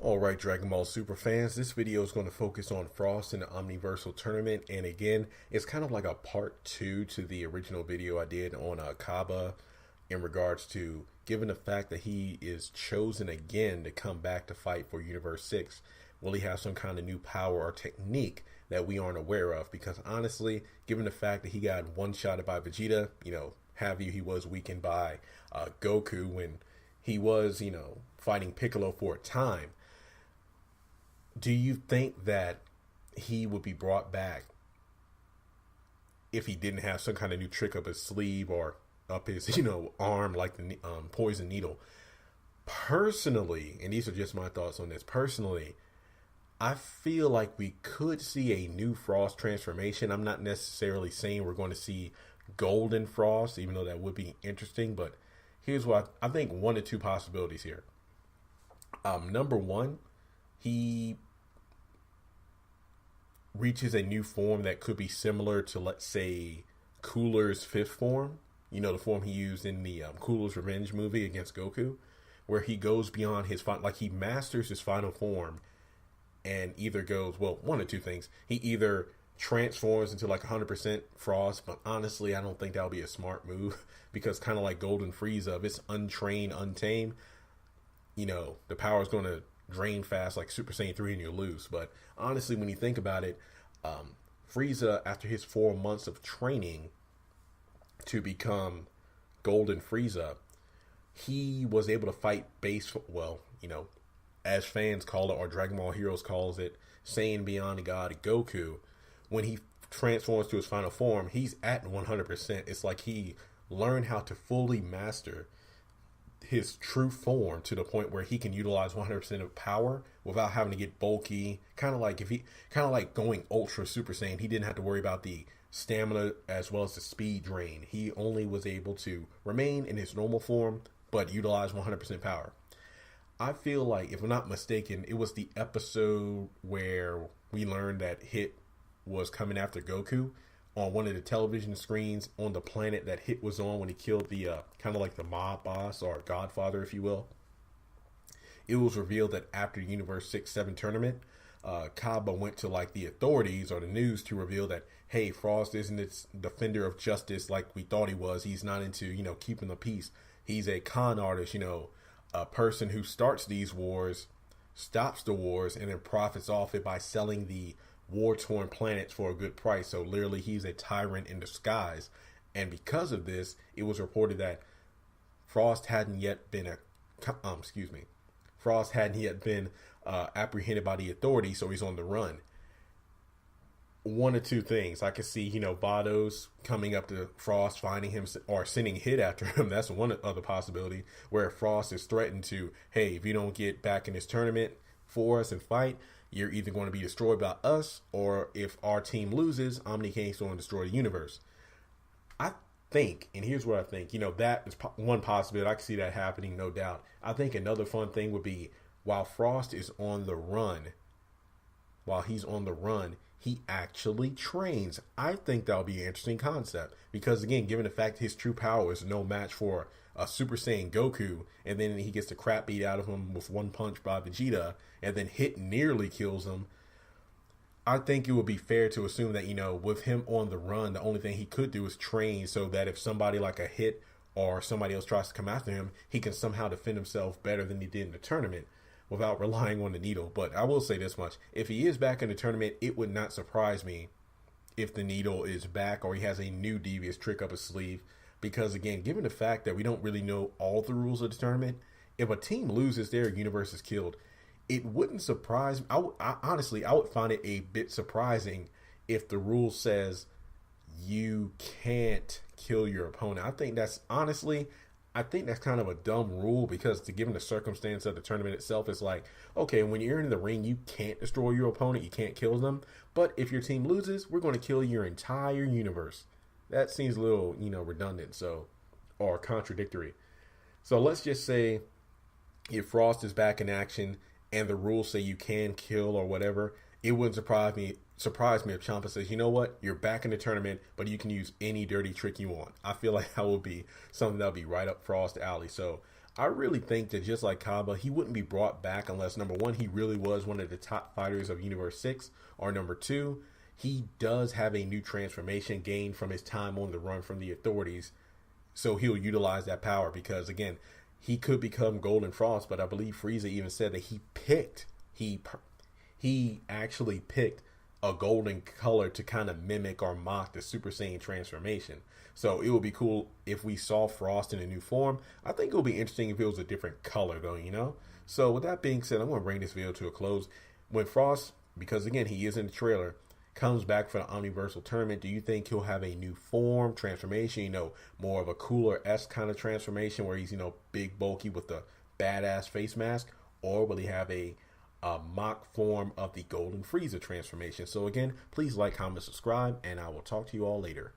Alright, Dragon Ball Super fans, this video is going to focus on Frost in the Omniversal Tournament, and again, it's kind of like a part 2 to the original video I did on Kaba in regards to, given the fact that he is chosen again to come back to fight for Universe 6, will he have some kind of new power or technique that we aren't aware of? Because honestly, given the fact that he got one-shotted by Vegeta, he was weakened by Goku when he was, fighting Piccolo for a time. Do you think that he would be brought back if he didn't have some kind of new trick up his sleeve or up his, arm like the poison needle? Personally, and these are just my thoughts on this, personally, I feel like we could see a new Frost transformation. I'm not necessarily saying we're going to see Golden Frost, even though that would be interesting, but here's what I think: one or two possibilities here. Number one, he reaches a new form that could be similar to, let's say, Cooler's fifth form. The form he used in the Cooler's Revenge movie against Goku, where he goes beyond his he masters his final form and either goes, well, one or two things. He either transforms into 100% Frost, but honestly, I don't think that would be a smart move because kind of like Golden Frieza, if it's untrained, untamed, the power is going to drain fast like Super Saiyan 3 and you'll lose. But honestly, when you think about it, Frieza, after his 4 months of training to become Golden Frieza, he was able to fight as fans call it, or Dragon Ball Heroes calls it, Saiyan Beyond the God Goku. When he transforms to his final form, he's at 100%. It's like he learned how to fully master his true form to the point where he can utilize 100% of power without having to get bulky. Kind of like going Ultra Super Saiyan. He didn't have to worry about the stamina as well as the speed drain. He only was able to remain in his normal form but utilize 100% power. I feel like, if I'm not mistaken, it was the episode where we learned that Hit was coming after Goku on one of the television screens on the planet that Hit was on when he killed the kind of like the mob boss or godfather, if you will. It was revealed that after the Universe 6-7 tournament, Kaba went to the authorities or the news to reveal that, hey, Frost isn't its defender of justice like we thought he was. He's not into, keeping the peace. He's a con artist, a person who starts these wars, stops the wars, and then profits off it by selling the war-torn planets for a good price. So literally, he's a tyrant in disguise. And because of this, it was reported that Frost hadn't yet been apprehended by the authorities, so he's on the run. One or two things. I could see, Vados coming up to Frost, finding him, or sending Hit after him. That's one other possibility, where Frost is threatened to, hey, if you don't get back in this tournament for us and fight, you're either going to be destroyed by us, or if our team loses, omni-king is going to destroy the universe. I think, and here's what I think, that is one possibility. I can see that happening, no doubt. I think another fun thing would be, while Frost is on the run, he actually trains. I think that would be an interesting concept because, again, given the fact his true power is no match for a Super Saiyan Goku, and then he gets the crap beat out of him with one punch by Vegeta, and then Hit nearly kills him. I think it would be fair to assume that, with him on the run, the only thing he could do is train so that if somebody like a Hit or somebody else tries to come after him, he can somehow defend himself better than he did in the tournament without relying on the needle. But I will say this much: if he is back in the tournament, it would not surprise me if the needle is back or he has a new devious trick up his sleeve. Because, again, given the fact that we don't really know all the rules of the tournament, if a team loses, their universe is killed. It wouldn't surprise me. Honestly, I would find it a bit surprising if the rule says you can't kill your opponent. I think that's kind of a dumb rule because, given the circumstance of the tournament itself, it's like, okay, when you're in the ring, you can't destroy your opponent, you can't kill them. But if your team loses, we're going to kill your entire universe. That seems a little, redundant, or contradictory. So let's just say if Frost is back in action and the rules say you can kill or whatever, it wouldn't surprise me if Ciampa says, you know what, you're back in the tournament, but you can use any dirty trick you want. I feel like that would be something that would be right up Frost's alley. So I really think that just like Kaba, he wouldn't be brought back unless number one, he really was one of the top fighters of Universe 6, or number two, he does have a new transformation gained from his time on the run from the authorities. So he'll utilize that power because again, he could become Golden Frost, but I believe Frieza even said that he actually picked a golden color to kind of mimic or mock the Super Saiyan transformation. So it would be cool if we saw Frost in a new form. I think it would be interesting if it was a different color though, you know? So with that being said, I'm going to bring this video to a close. When Frost, because again, he is in the trailer, comes back for the Omniversal Tournament, do you think he'll have a new form, transformation, you know, more of a cooler-esque kind of transformation where he's, you know, big, bulky with the badass face mask? Or will he have a mock form of the Golden Frieza transformation? So again, please like, comment, subscribe, and I will talk to you all later.